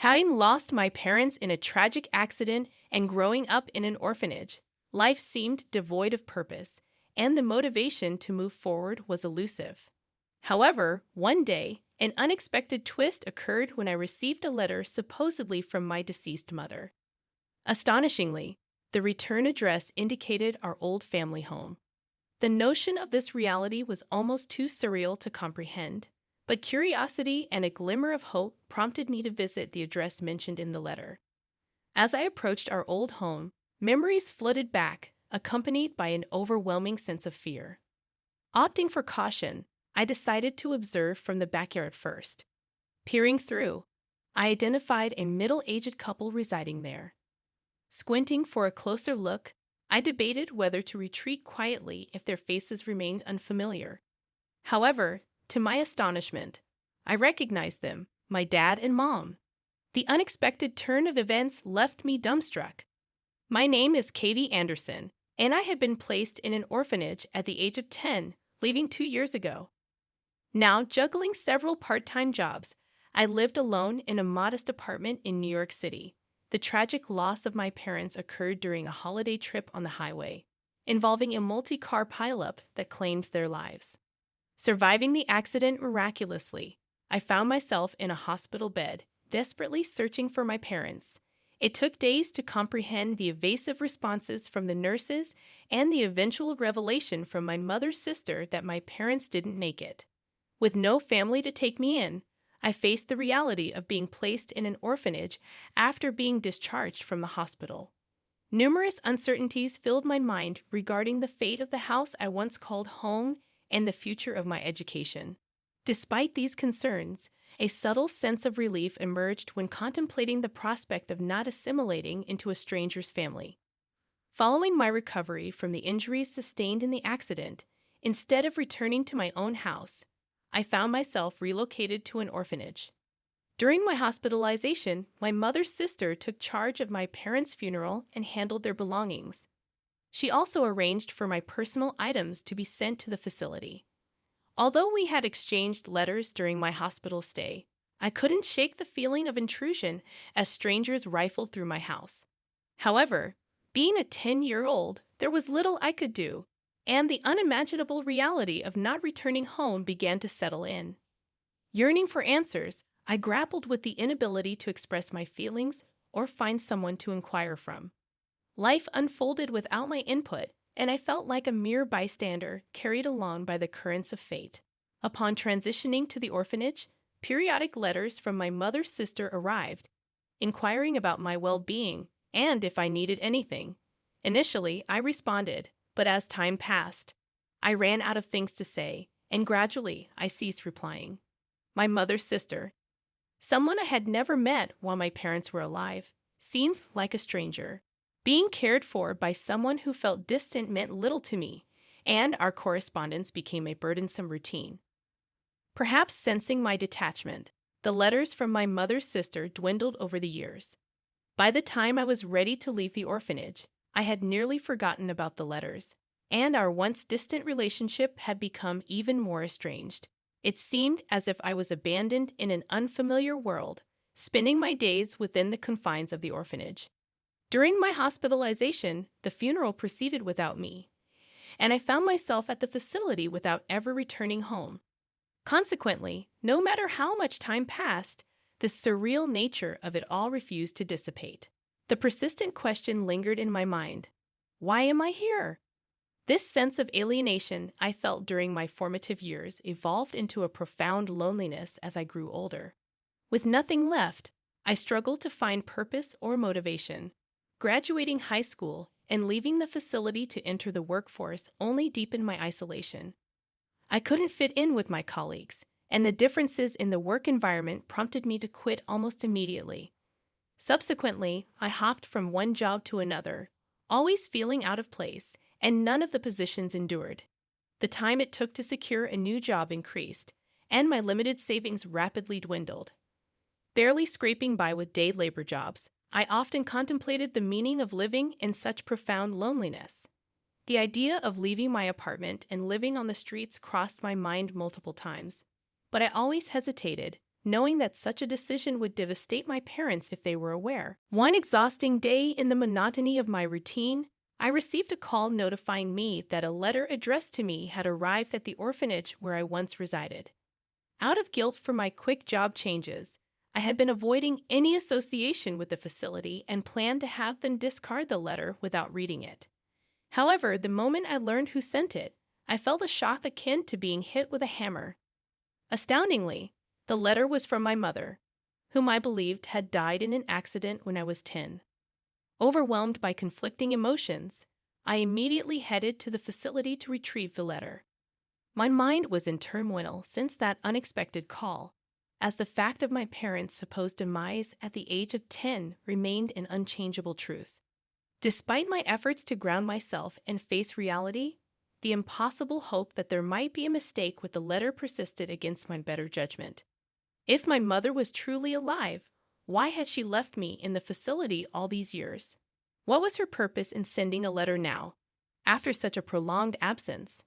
Having lost my parents in a tragic accident and growing up in an orphanage, life seemed devoid of purpose, and the motivation to move forward was elusive. However, one day, an unexpected twist occurred when I received a letter supposedly from my deceased mother. Astonishingly, the return address indicated our old family home. The notion of this reality was almost too surreal to comprehend, but curiosity and a glimmer of hope prompted me to visit the address mentioned in the letter. As I approached our old home, memories flooded back, accompanied by an overwhelming sense of fear. Opting for caution, I decided to observe from the backyard first. Peering through, I identified a middle-aged couple residing there. Squinting for a closer look, I debated whether to retreat quietly if their faces remained unfamiliar. However, to my astonishment, I recognized them, my dad and mom. The unexpected turn of events left me dumbstruck. My name is Katie Anderson, and I had been placed in an orphanage at the age of 10, leaving 2 years ago. Now, juggling several part-time jobs, I lived alone in a modest apartment in New York City. The tragic loss of my parents occurred during a holiday trip on the highway, involving a multi-car pileup that claimed their lives. Surviving the accident miraculously, I found myself in a hospital bed, desperately searching for my parents. It took days to comprehend the evasive responses from the nurses and the eventual revelation from my mother's sister that my parents didn't make it. With no family to take me in, I faced the reality of being placed in an orphanage after being discharged from the hospital. Numerous uncertainties filled my mind regarding the fate of the house I once called home and the future of my education. Despite these concerns, a subtle sense of relief emerged when contemplating the prospect of not assimilating into a stranger's family. Following my recovery from the injuries sustained in the accident, instead of returning to my own house, I found myself relocated to an orphanage. During my hospitalization, my mother's sister took charge of my parents' funeral and handled their belongings. She also arranged for my personal items to be sent to the facility. Although we had exchanged letters during my hospital stay, I couldn't shake the feeling of intrusion as strangers rifled through my house. However, being a 10-year-old, there was little I could do, and the unimaginable reality of not returning home began to settle in. Yearning for answers, I grappled with the inability to express my feelings or find someone to inquire from. Life unfolded without my input, and I felt like a mere bystander carried along by the currents of fate. Upon transitioning to the orphanage, periodic letters from my mother's sister arrived, inquiring about my well-being and if I needed anything. Initially, I responded, but as time passed, I ran out of things to say, and gradually I ceased replying. My mother's sister, someone I had never met while my parents were alive, seemed like a stranger. Being cared for by someone who felt distant meant little to me, and our correspondence became a burdensome routine. Perhaps sensing my detachment, the letters from my mother's sister dwindled over the years. By the time I was ready to leave the orphanage, I had nearly forgotten about the letters, and our once distant relationship had become even more estranged. It seemed as if I was abandoned in an unfamiliar world, spending my days within the confines of the orphanage. During my hospitalization, the funeral proceeded without me, and I found myself at the facility without ever returning home. Consequently, no matter how much time passed, the surreal nature of it all refused to dissipate. The persistent question lingered in my mind: why am I here? This sense of alienation I felt during my formative years evolved into a profound loneliness as I grew older. With nothing left, I struggled to find purpose or motivation. Graduating high school and leaving the facility to enter the workforce only deepened my isolation. I couldn't fit in with my colleagues, and the differences in the work environment prompted me to quit almost immediately. Subsequently, I hopped from one job to another, always feeling out of place, and none of the positions endured. The time it took to secure a new job increased, and my limited savings rapidly dwindled. Barely scraping by with day labor jobs, I often contemplated the meaning of living in such profound loneliness. The idea of leaving my apartment and living on the streets crossed my mind multiple times, but I always hesitated, knowing that such a decision would devastate my parents if they were aware. One exhausting day in the monotony of my routine, I received a call notifying me that a letter addressed to me had arrived at the orphanage where I once resided. Out of guilt for my quick job changes, I had been avoiding any association with the facility and planned to have them discard the letter without reading it. However, the moment I learned who sent it, I felt a shock akin to being hit with a hammer. Astoundingly, the letter was from my mother, whom I believed had died in an accident when I was 10. Overwhelmed by conflicting emotions, I immediately headed to the facility to retrieve the letter. My mind was in turmoil since that unexpected call, as the fact of my parents' supposed demise at the age of 10 remained an unchangeable truth. Despite my efforts to ground myself and face reality, the impossible hope that there might be a mistake with the letter persisted against my better judgment. If my mother was truly alive, why had she left me in the facility all these years? What was her purpose in sending a letter now, after such a prolonged absence?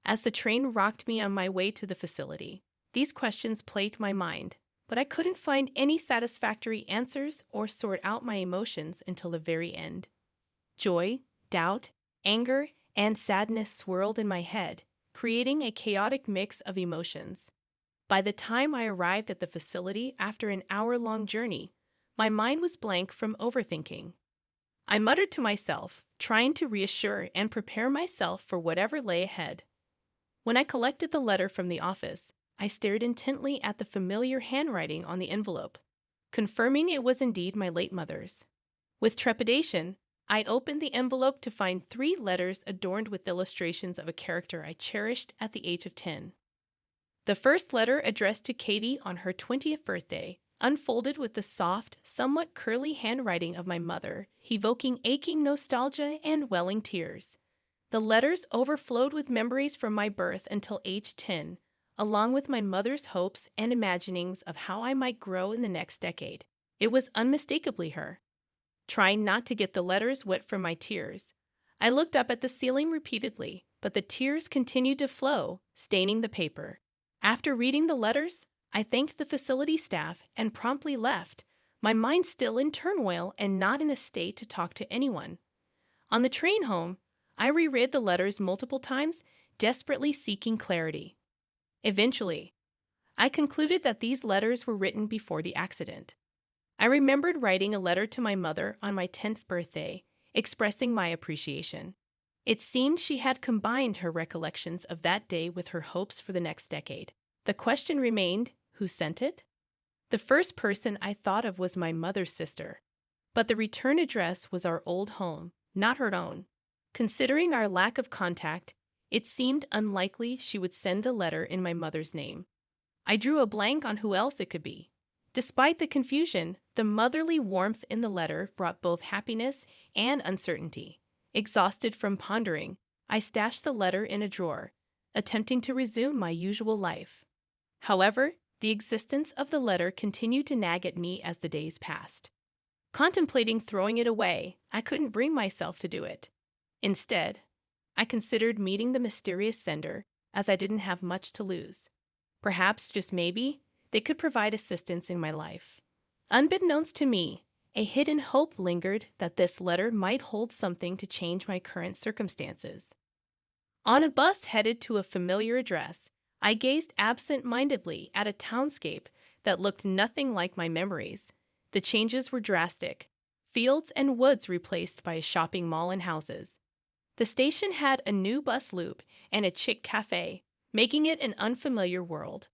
As the train rocked me on my way to the facility, these questions plagued my mind, but I couldn't find any satisfactory answers or sort out my emotions until the very end. Joy, doubt, anger, and sadness swirled in my head, creating a chaotic mix of emotions. By the time I arrived at the facility after an hour-long journey, my mind was blank from overthinking. I muttered to myself, trying to reassure and prepare myself for whatever lay ahead. When I collected the letter from the office, I stared intently at the familiar handwriting on the envelope, confirming it was indeed my late mother's. With trepidation, I opened the envelope to find 3 letters adorned with illustrations of a character I cherished at the age of 10. The first letter, addressed to Katie on her 20th birthday, unfolded with the soft, somewhat curly handwriting of my mother, evoking aching nostalgia and welling tears. The letters overflowed with memories from my birth until age 10, along with my mother's hopes and imaginings of how I might grow in the next decade. It was unmistakably her. Trying not to get the letters wet from my tears, I looked up at the ceiling repeatedly, but the tears continued to flow, staining the paper. After reading the letters, I thanked the facility staff and promptly left, my mind still in turmoil and not in a state to talk to anyone. On the train home, I reread the letters multiple times, desperately seeking clarity. Eventually, I concluded that these letters were written before the accident. I remembered writing a letter to my mother on my 10th birthday, expressing my appreciation. It seemed she had combined her recollections of that day with her hopes for the next decade. The question remained, who sent it? The first person I thought of was my mother's sister, but the return address was our old home, not her own. Considering our lack of contact, it seemed unlikely she would send the letter in my mother's name. I drew a blank on who else it could be. Despite the confusion, the motherly warmth in the letter brought both happiness and uncertainty. Exhausted from pondering, I stashed the letter in a drawer, attempting to resume my usual life. However, the existence of the letter continued to nag at me as the days passed. Contemplating throwing it away, I couldn't bring myself to do it. Instead, I considered meeting the mysterious sender, as I didn't have much to lose. Perhaps, just maybe, they could provide assistance in my life. Unbeknownst to me, a hidden hope lingered that this letter might hold something to change my current circumstances. On a bus headed to a familiar address, I gazed absent-mindedly at a townscape that looked nothing like my memories. The changes were drastic. Fields and woods replaced by a shopping mall and houses. The station had a new bus loop and a chic cafe, making it an unfamiliar world.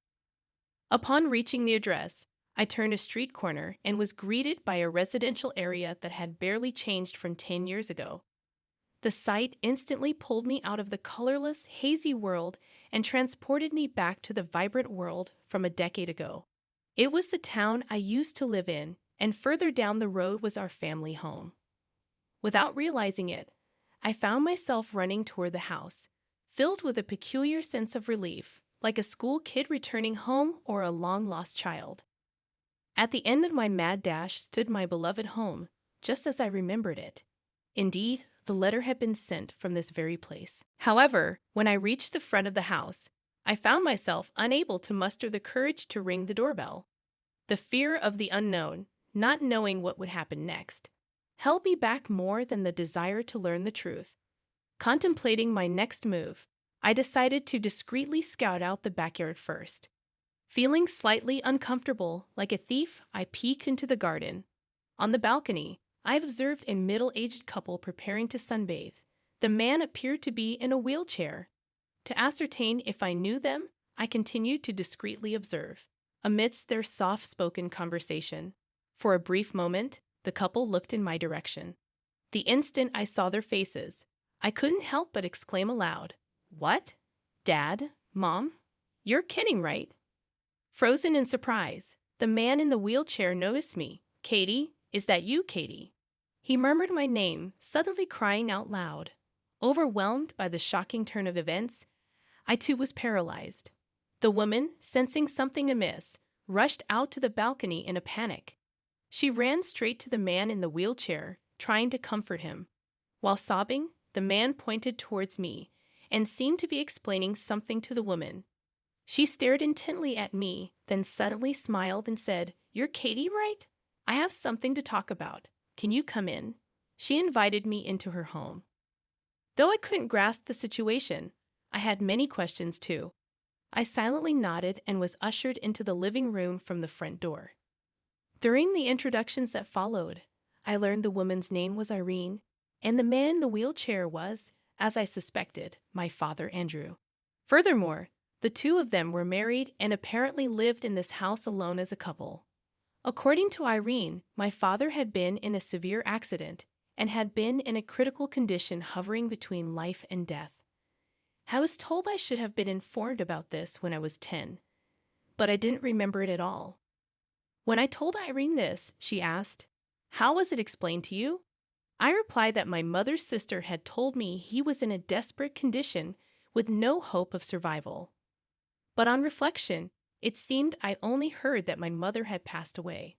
Upon reaching the address, I turned a street corner and was greeted by a residential area that had barely changed from 10 years ago. The sight instantly pulled me out of the colorless, hazy world and transported me back to the vibrant world from a decade ago. It was the town I used to live in, and further down the road was our family home. Without realizing it, I found myself running toward the house, filled with a peculiar sense of relief, like a school kid returning home or a long-lost child. At the end of my mad dash stood my beloved home, just as I remembered it. Indeed, the letter had been sent from this very place. However, when I reached the front of the house, I found myself unable to muster the courage to ring the doorbell. The fear of the unknown, not knowing what would happen next, held me back more than the desire to learn the truth. Contemplating my next move, I decided to discreetly scout out the backyard first. Feeling slightly uncomfortable, like a thief, I peeked into the garden. On the balcony, I observed a middle-aged couple preparing to sunbathe. The man appeared to be in a wheelchair. To ascertain if I knew them, I continued to discreetly observe, amidst their soft-spoken conversation. For a brief moment, the couple looked in my direction. The instant I saw their faces, I couldn't help but exclaim aloud, "What? Dad? Mom? You're kidding, right?" Frozen in surprise, the man in the wheelchair noticed me. "Katie, is that you, Katie?" He murmured my name, suddenly crying out loud. Overwhelmed by the shocking turn of events, I too was paralyzed. The woman, sensing something amiss, rushed out to the balcony in a panic. She ran straight to the man in the wheelchair, trying to comfort him. While sobbing, the man pointed towards me and seemed to be explaining something to the woman. She stared intently at me, then suddenly smiled and said, "You're Katie, right? I have something to talk about. Can you come in?" She invited me into her home. Though I couldn't grasp the situation, I had many questions too. I silently nodded and was ushered into the living room from the front door. During the introductions that followed, I learned the woman's name was Irene, and the man in the wheelchair was, as I suspected, my father Andrew. Furthermore, the two of them were married and apparently lived in this house alone as a couple. According to Irene, my father had been in a severe accident and had been in a critical condition hovering between life and death. I was told I should have been informed about this when I was 10, but I didn't remember it at all. When I told Irene this, she asked, "How was it explained to you?" I replied that my mother's sister had told me he was in a desperate condition with no hope of survival. But on reflection, it seemed I only heard that my mother had passed away.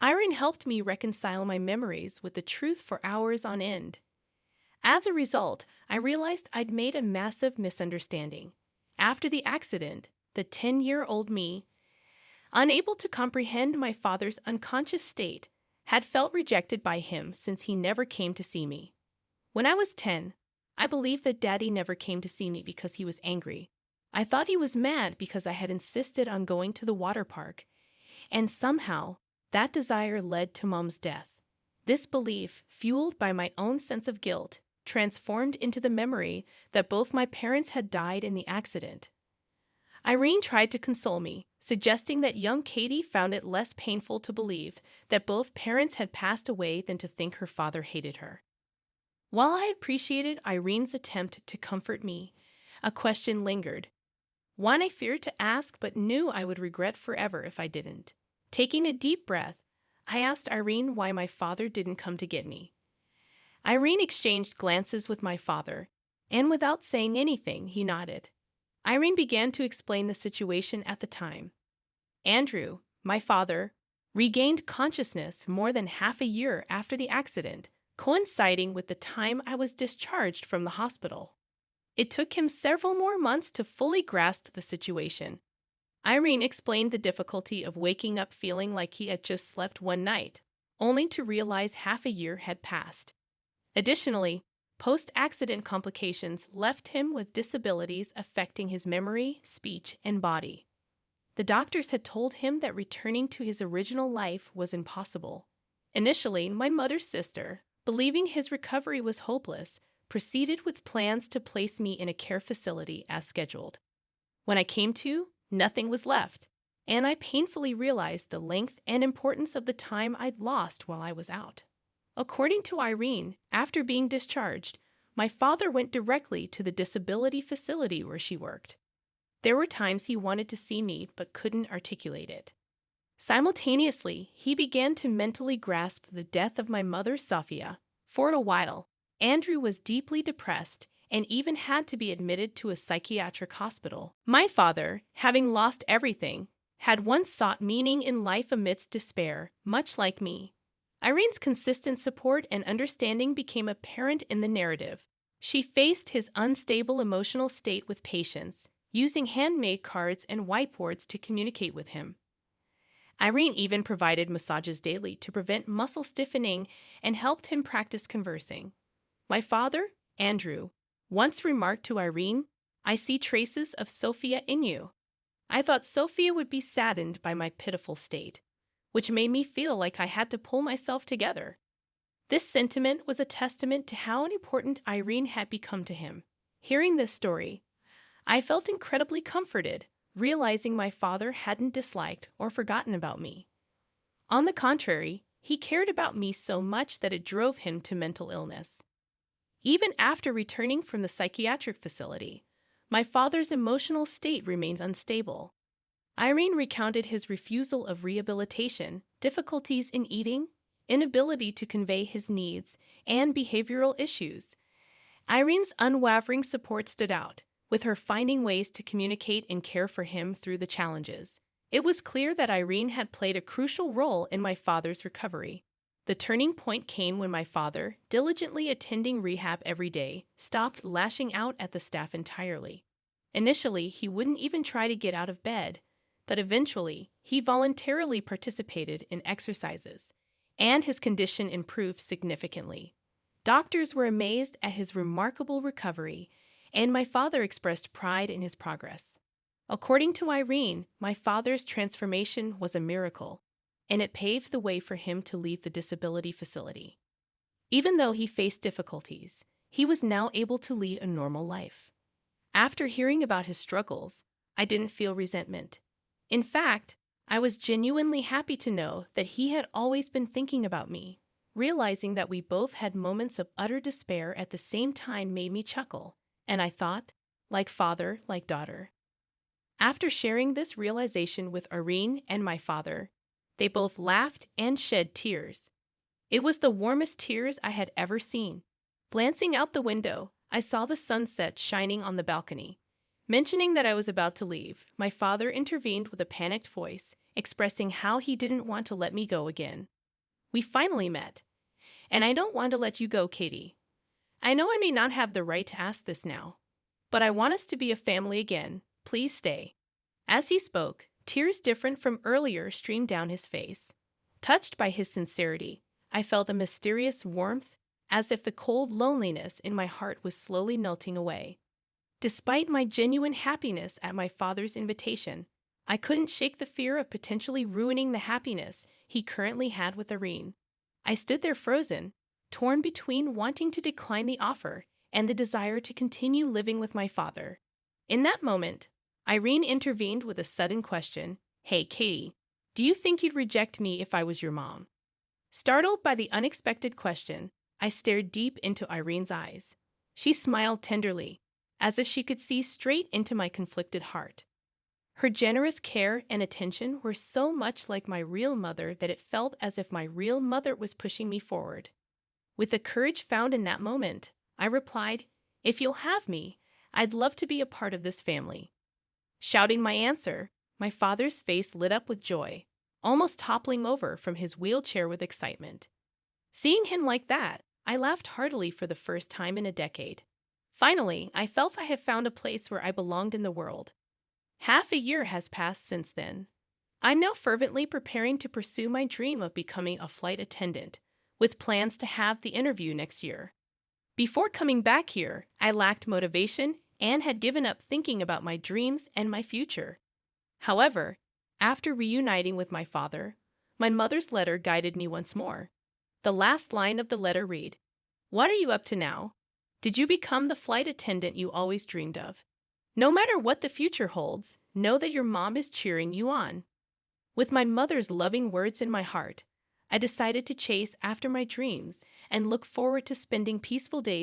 Irene helped me reconcile my memories with the truth for hours on end. As a result, I realized I'd made a massive misunderstanding. After the accident, the 10-year-old me, unable to comprehend my father's unconscious state, had felt rejected by him since he never came to see me. When I was 10, I believed that Daddy never came to see me because he was angry. I thought he was mad because I had insisted on going to the water park, and somehow that desire led to Mom's death. This belief, fueled by my own sense of guilt, transformed into the memory that both my parents had died in the accident. Irene tried to console me, suggesting that young Katie found it less painful to believe that both parents had passed away than to think her father hated her. While I appreciated Irene's attempt to comfort me, a question lingered. One I feared to ask but knew I would regret forever if I didn't. Taking a deep breath, I asked Irene why my father didn't come to get me. Irene exchanged glances with my father, and without saying anything, he nodded. Irene began to explain the situation at the time. Andrew, my father, regained consciousness more than half a year after the accident, coinciding with the time I was discharged from the hospital. It took him several more months to fully grasp the situation. Irene explained the difficulty of waking up feeling like he had just slept one night, only to realize half a year had passed. Additionally, post-accident complications left him with disabilities affecting his memory, speech, and body. The doctors had told him that returning to his original life was impossible. Initially, my mother's sister, believing his recovery was hopeless, proceeded with plans to place me in a care facility as scheduled. When I came to, nothing was left, and I painfully realized the length and importance of the time I'd lost while I was out. According to Irene, after being discharged, my father went directly to the disability facility where she worked. There were times he wanted to see me but couldn't articulate it. Simultaneously, he began to mentally grasp the death of my mother, Sophia. For a while, Andrew was deeply depressed and even had to be admitted to a psychiatric hospital. My father, having lost everything, had once sought meaning in life amidst despair, much like me. Irene's consistent support and understanding became apparent in the narrative. She faced his unstable emotional state with patience, using handmade cards and whiteboards to communicate with him. Irene even provided massages daily to prevent muscle stiffening and helped him practice conversing. My father, Andrew, once remarked to Irene, "I see traces of Sophia in you." I thought Sophia would be saddened by my pitiful state, which made me feel like I had to pull myself together. This sentiment was a testament to how important Irene had become to him. Hearing this story, I felt incredibly comforted, realizing my father hadn't disliked or forgotten about me. On the contrary, he cared about me so much that it drove him to mental illness. Even after returning from the psychiatric facility, my father's emotional state remained unstable. Irene recounted his refusal of rehabilitation, difficulties in eating, inability to convey his needs, and behavioral issues. Irene's unwavering support stood out, with her finding ways to communicate and care for him through the challenges. It was clear that Irene had played a crucial role in my father's recovery. The turning point came when my father, diligently attending rehab every day, stopped lashing out at the staff entirely. Initially, he wouldn't even try to get out of bed, but eventually, he voluntarily participated in exercises, and his condition improved significantly. Doctors were amazed at his remarkable recovery, and my father expressed pride in his progress. According to Irene, my father's transformation was a miracle, and it paved the way for him to leave the disability facility. Even though he faced difficulties, he was now able to lead a normal life. After hearing about his struggles, I didn't feel resentment. In fact, I was genuinely happy to know that he had always been thinking about me. Realizing that we both had moments of utter despair at the same time made me chuckle, and I thought, like father, like daughter. After sharing this realization with Irene and my father, they both laughed and shed tears. It was the warmest tears I had ever seen. Glancing out the window, I saw the sunset shining on the balcony. Mentioning that I was about to leave, my father intervened with a panicked voice, expressing how he didn't want to let me go again. We finally met, and I don't want to let you go, Katie. I know I may not have the right to ask this now, but I want us to be a family again. Please stay. As he spoke, tears different from earlier streamed down his face. Touched by his sincerity, I felt a mysterious warmth, as if the cold loneliness in my heart was slowly melting away. Despite my genuine happiness at my father's invitation, I couldn't shake the fear of potentially ruining the happiness he currently had with Irene. I stood there frozen, torn between wanting to decline the offer and the desire to continue living with my father. In that moment, Irene intervened with a sudden question. "Hey, Katie, do you think you'd reject me if I was your mom?" Startled by the unexpected question, I stared deep into Irene's eyes. She smiled tenderly, as if she could see straight into my conflicted heart. Her generous care and attention were so much like my real mother that it felt as if my real mother was pushing me forward. With the courage found in that moment, I replied, "If you'll have me, I'd love to be a part of this family." Shouting my answer, my father's face lit up with joy, almost toppling over from his wheelchair with excitement. Seeing him like that, I laughed heartily for the first time in a decade. Finally, I felt I had found a place where I belonged in the world. Half a year has passed since then. I'm now fervently preparing to pursue my dream of becoming a flight attendant, with plans to have the interview next year. Before coming back here, I lacked motivation and had given up thinking about my dreams and my future. However, after reuniting with my father, my mother's letter guided me once more. The last line of the letter read, "What are you up to now? Did you become the flight attendant you always dreamed of? No matter what the future holds, know that your mom is cheering you on." With my mother's loving words in my heart, I decided to chase after my dreams and look forward to spending peaceful days